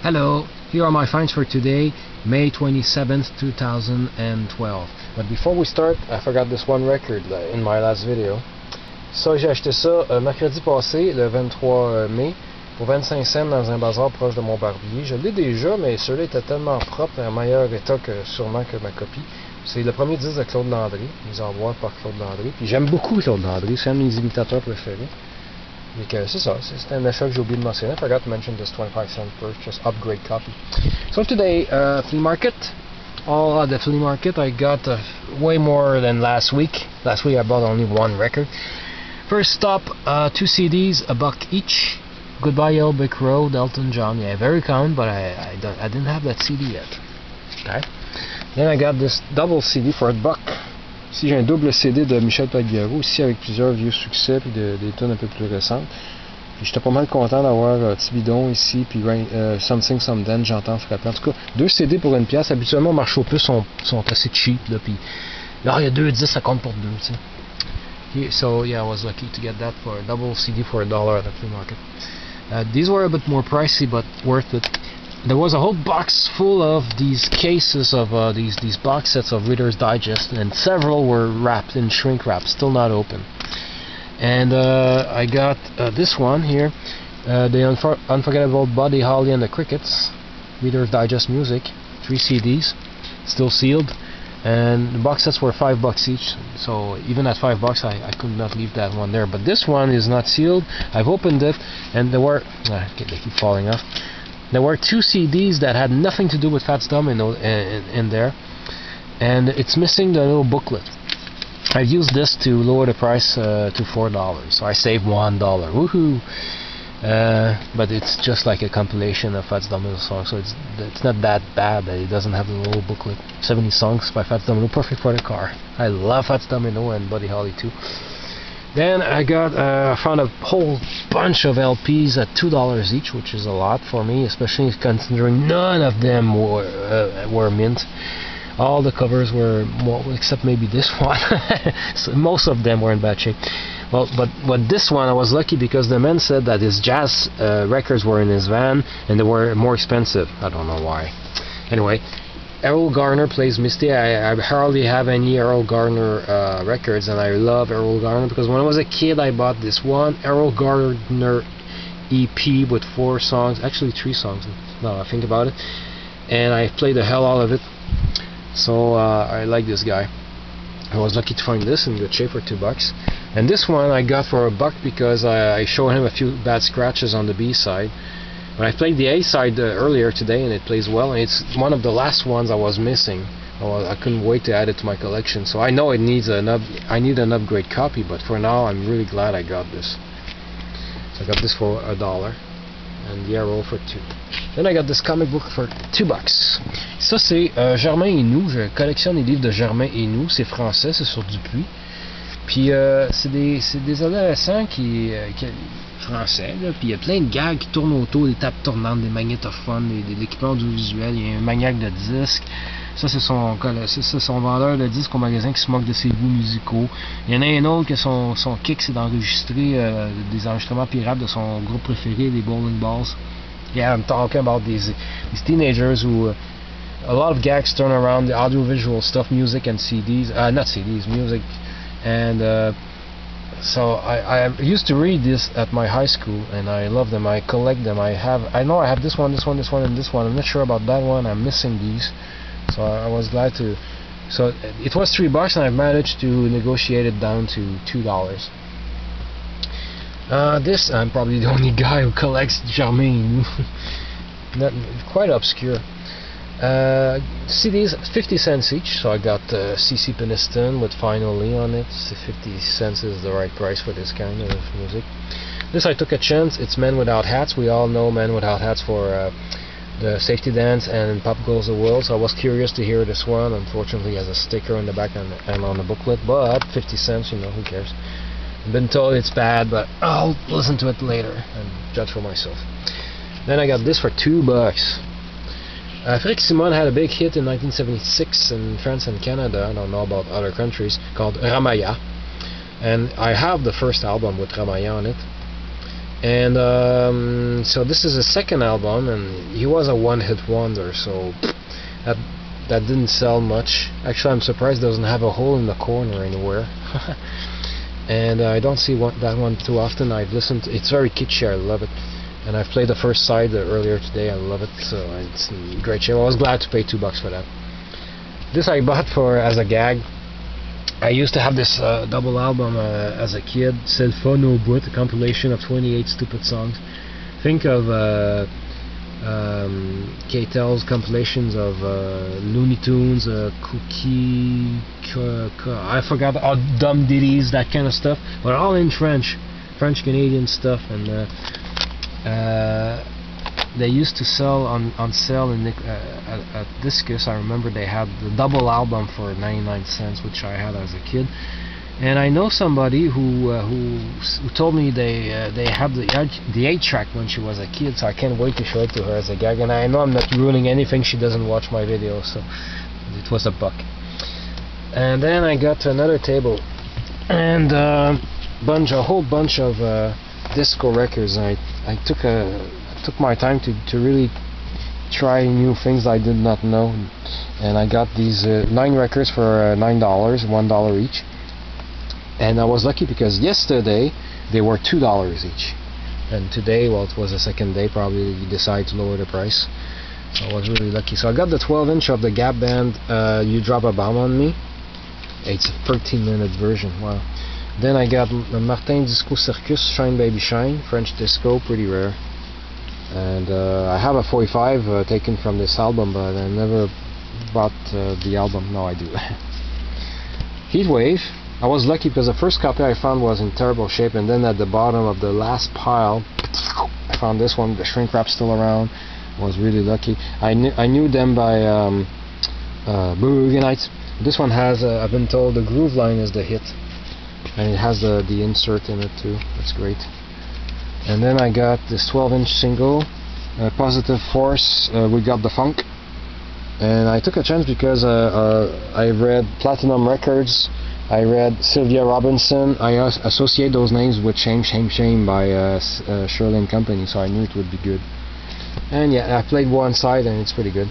Hello, here are my finds for today, May 27th, 2012. But before we start, I forgot this one record in my last video. Ça, j'ai acheté ça mercredi passé, le 23 mai, pour 25 cents dans un bazar proche de mon barbier. Je l'ai déjà, mais celui-là était tellement propre et en meilleur état que sûrement que ma copie. C'est le premier disque de Claude Landry, mis en boîte par Claude Landry. Puis j'aime beaucoup Claude Landry, c'est un de mes imitateurs préférés. Donc c'est ça, c'est un achat que j'ai oublié de mentionner. I forgot to mention this 25-cent purchase upgrade copy. So today, flea market. All at the flea market, I got way more than last week. Last week I bought only one record. First stop, 2 CDs, $1 each. Goodbye Yellow Brick Road, Elton John. Yeah, very common, but I didn't have that CD yet. Okay. Then I got this double CD for $1. Ici j'ai un double CD de Michel Pagliaro, ici avec plusieurs vieux succès puis des tunes un peu plus récentes. J'étais pas mal content d'avoir Tibidon ici, puis Something Some Then, j'entends frapper. En tout cas, 2 CD pour $1. Habituellement, marché aux puces sont assez cheap. Là, puis là, il y a 2 10, ça compte pour 2, tu sais. So yeah, I was lucky to get that for a double CD for $1 at the flea market. These were a bit more pricey, but worth it. There was a whole box full of these cases of these box sets of Reader's Digest, and several were wrapped in shrink wrap, still not open. And I got this one here, the Unforgettable Buddy Holly and the Crickets, Reader's Digest Music, 3 CDs, still sealed, and the box sets were $5 each, so even at $5 I could not leave that one there. But this one is not sealed. I've opened it, and there were they keep falling off. There were 2 CDs that had nothing to do with Fats Domino in there, and it's missing the little booklet. I've used this to lower the price to $4, so I saved $1. Woohoo! But it's just like a compilation of Fats Domino songs, so it's not that bad that it doesn't have the little booklet. 70 songs by Fats Domino, perfect for the car. I love Fats Domino and Buddy Holly too. Then I found a whole bunch of LPs at $2 each, which is a lot for me, especially considering none of them were mint. All the covers were, well, except maybe this one. So most of them were in bad shape. Well, but this one I was lucky because the man said that his jazz records were in his van and they were more expensive. I don't know why. Anyway, Errol Garner plays Misty. I hardly have any Errol Garner records, and I love Errol Garner because when I was a kid I bought this one Errol Garner EP with 4 songs, actually 3 songs now I think about it, and I played the hell out of it. So I like this guy. I was lucky to find this in good shape for $2. And this one I got for $1 because I showed him a few bad scratches on the B side. But I played the A side earlier today and it plays well, and it's one of the last ones I was missing. I couldn't wait to add it to my collection. So I know it needs I need an upgrade copy, but for now I'm really glad I got this. So I got this for $1 and the Arrow for 2. Then I got this comic book for $2. Ça c'est Germain et nous. Je collectionne les livres de Germain et nous. C'est français, c'est sur Dupuis. Puis c'est des adolescents qui français, là, puis il y a plein de gags qui tournent autour, des tables tournantes, des magnétophones, de l'équipement audiovisuel. Il y a un maniaque de disques. Ça c'est son vendeur de disques au magasin qui se moque de ses goûts musicaux. Il y en a un autre que son kick c'est d'enregistrer des enregistrements pirates de son groupe préféré, les Bowling Balls. Yeah, I'm talking about these teenagers who a lot of gags turn around the audiovisual stuff, music and CDs, not CDs, music. And so I used to read this at my high school, and I love them. I collect them. I know I have this one, and this one. I'm not sure about that one. I'm missing these, so I was glad to. So it was $3, and I managed to negotiate it down to $2. This I'm probably the only guy who collects Germain. Not quite obscure. CDs 50 cents each, so I got CC Peniston with Final Lee on it. 50 cents is the right price for this kind of music. This I took a chance. It's Men Without Hats. We all know Men Without Hats for the Safety Dance and Pop Goes the World, so I was curious to hear this one. Unfortunately it has a sticker in the back and on the booklet, but 50 cents, you know, who cares. I've been told it's bad, but I'll listen to it later and judge for myself. Then I got this for $2. Frédéric Simon had a big hit in 1976 in France and Canada, I don't know about other countries, called Ramaya. And I have the first album with Ramaya on it. And so this is his second album, and he was a one-hit wonder, so that didn't sell much. Actually, I'm surprised it doesn't have a hole in the corner anywhere. And I don't see that one too often. I've listened to, it's very kitschy, I love it. And I've played the first side earlier today, I love it, so it's in great shape. I was glad to pay $2 for that. This I bought as a gag. I used to have this double album as a kid, C'est le fun au bout, a compilation of 28 stupid songs. Think of K-Tel's compilations of Looney Tunes, Cookie, I forgot, Dumb Ditties, that kind of stuff, but all in French-Canadian stuff, and they used to sell on sale at Discus. I remember they had the double album for 99 cents, which I had as a kid. And I know somebody who told me they had the 8-track when she was a kid, so I can't wait to show it to her as a gag. And I know I'm not ruining anything, she doesn't watch my videos, so it was $1. And then I got another table and a whole bunch of disco records. And I took my time to really try new things I did not know, and I got these 9 records for $9, $1 each. And I was lucky because yesterday they were $2 each, and today, well, it was the second day, probably you decided to lower the price, so I was really lucky. So I got the 12-inch of the Gap Band, You Drop a Bomb on Me. It's a 13-minute version, wow. Then I got the Martin Disco Circus, Shine Baby Shine, French disco, pretty rare. And I have a 45 taken from this album, but I never bought the album. No, I do. Heatwave. I was lucky because the first copy I found was in terrible shape, and then at the bottom of the last pile I found this one. The shrink wrap still around. I was really lucky. I knew them by Boogie Nights. This one has, I've been told, the groove line is the hit, and it has the insert in it too. That's great. And then I got this 12-inch single, Positive Force, We Got the Funk. And I took a chance because I read Platinum Records, I read Sylvia Robinson. I associate those names with Shame, Shame, Shame by Shirley and Company, so I knew it would be good. And yeah, I played one side and it's pretty good.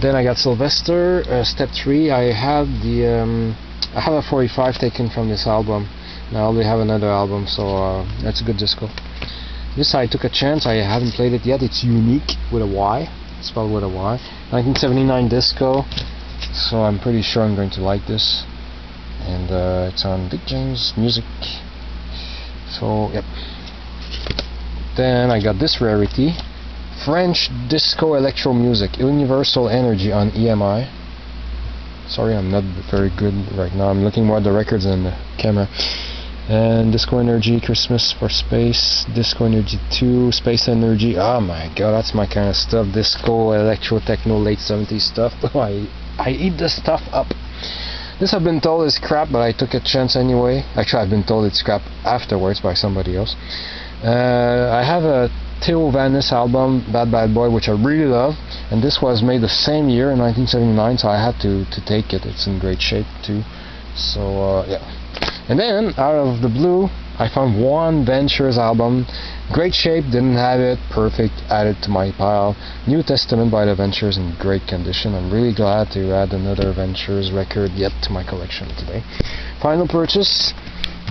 Then I got Sylvester, Step 3. I have a 45 taken from this album. Now they have another album, so that's a good disco. This I took a chance. I haven't played it yet. It's Unique with a Y. It's spelled with a Y. 1979 disco. So I'm pretty sure I'm going to like this. And it's on Big James Music. So yep. Then I got this rarity, French disco electro music, Universal Energy on EMI. Sorry, I'm not very good right now. I'm looking more at the records than the camera. And Disco Energy, Christmas for Space, Disco Energy 2, Space Energy. Oh my god, that's my kind of stuff. Disco, electro, techno, late 70s stuff. I eat this stuff up. This I've been told is crap, but I took a chance anyway. Actually, I've been told it's crap afterwards by somebody else. I have a Theo Vanis album, Bad Bad Boy, which I really love, and this was made the same year in 1979, so I had to take it. It's in great shape too. So yeah. And then out of the blue, I found one Ventures album, great shape, didn't have it, perfect, added to my pile. New Testament by the Ventures in great condition. I'm really glad to add another Ventures record yet to my collection today. Final purchase,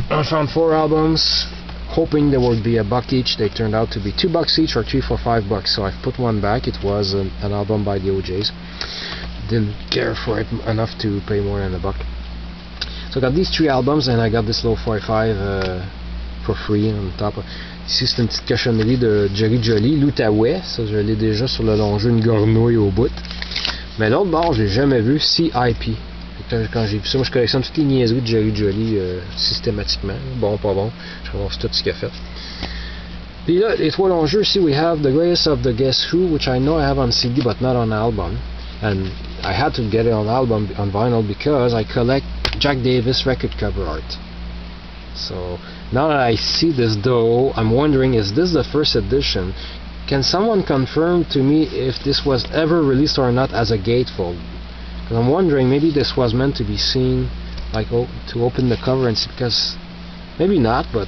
I found 4 albums, hoping there would be $1 each. They turned out to be $2 each or 3 for $5, so I've put one back. It was an album by the OJs. Didn't care for it enough to pay more than $1. So I got these 3 albums, and I got this little 45 for free on top. Ici c'est une petite cochonnerie de Jerry Jolly, l'Outaouais, ça je l'ai déjà sur le long jeu, une gornouille au bout. Mais l'autre bord, je l'ai jamais vu, CIP. Quand j'ai vu ça, moi je collectionne toutes les niaiseries de Jerry Jolly systématiquement. Bon, pas bon, je vais voir tout ce qu'il a fait. Puis là, les 3 longs jeux, ici we have The Greatest of the Guess Who, which I know I have on CD but not on album. And I had to get it on album, on vinyl, because I collect Jack Davis record cover art. So now that I see this though, I'm wondering, is this the first edition? Can someone confirm to me if this was ever released or not as a gatefold? Because I'm wondering, maybe this was meant to be seen, like to open the cover and see, because maybe not, but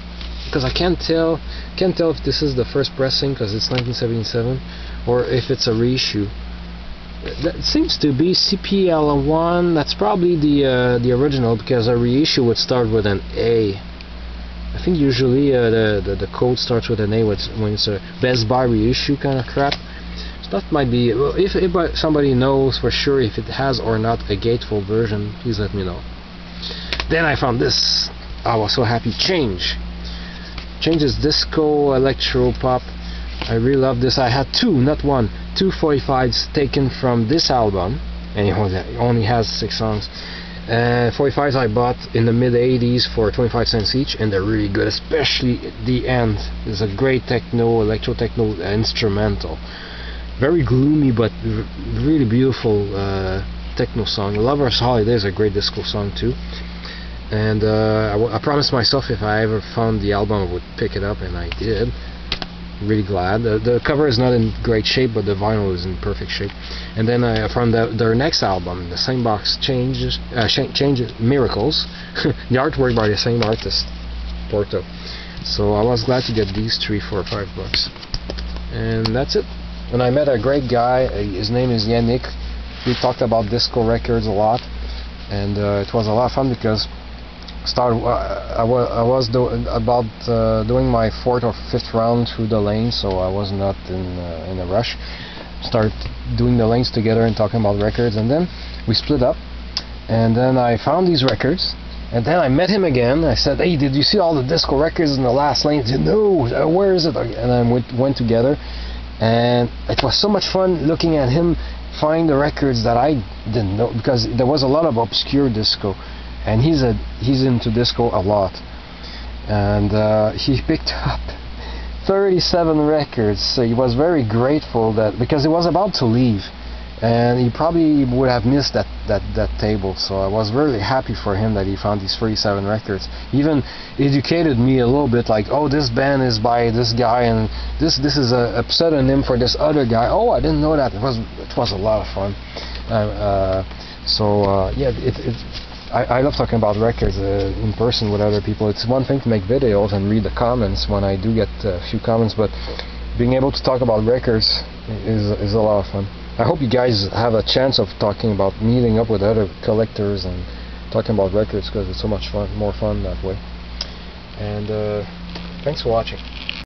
because I can't tell if this is the first pressing because it's 1977 or if it's a reissue. That seems to be CPL1. That's probably the original, because a reissue would start with an A. I think usually the code starts with an A when it's a Best Buy reissue kind of crap. So that might be. Well, if somebody knows for sure if it has or not a gatefold version, please let me know. Then I found this. I was so happy. Change is disco, electro pop. I really love this. I had two, not one, two 45s taken from this album, and it only has 6 songs. 45s I bought in the mid 80s for 25 cents each, and they're really good, especially the end. It's a great techno, electro techno instrumental. Very gloomy but really beautiful techno song. Lover's Holiday is a great disco song too. And I promised myself if I ever found the album I would pick it up, and I did. Really glad. The cover is not in great shape, but the vinyl is in perfect shape. And then I found their next album, the same box, Changes, Miracles. The artwork by the same artist, Porto. So I was glad to get these 3 for $5. And that's it. And I met a great guy. His name is Yannick. We talked about disco records a lot, and it was a lot of fun because I was doing my 4th or 5th round through the lane, so I was not in a rush. Started doing the lanes together and talking about records, and then we split up. And then I found these records, and then I met him again. I said, "Hey, did you see all the disco records in the last lane?" He said, "No, where is it?" And then we went together, and it was so much fun looking at him find the records that I didn't know, because there was a lot of obscure disco. And he's into disco a lot, and he picked up 37 records. So he was very grateful that, because he was about to leave, and he probably would have missed that table. So I was really happy for him that he found these 37 records. He even educated me a little bit, like, oh, this band is by this guy, and this is a pseudonym for this other guy. Oh, I didn't know that. It was a lot of fun. Yeah, I love talking about records in person with other people. It's one thing to make videos and read the comments when I do get a few comments, but being able to talk about records is a lot of fun. I hope you guys have a chance of talking about meeting up with other collectors and talking about records, because it's so much fun, more fun that way. And thanks for watching.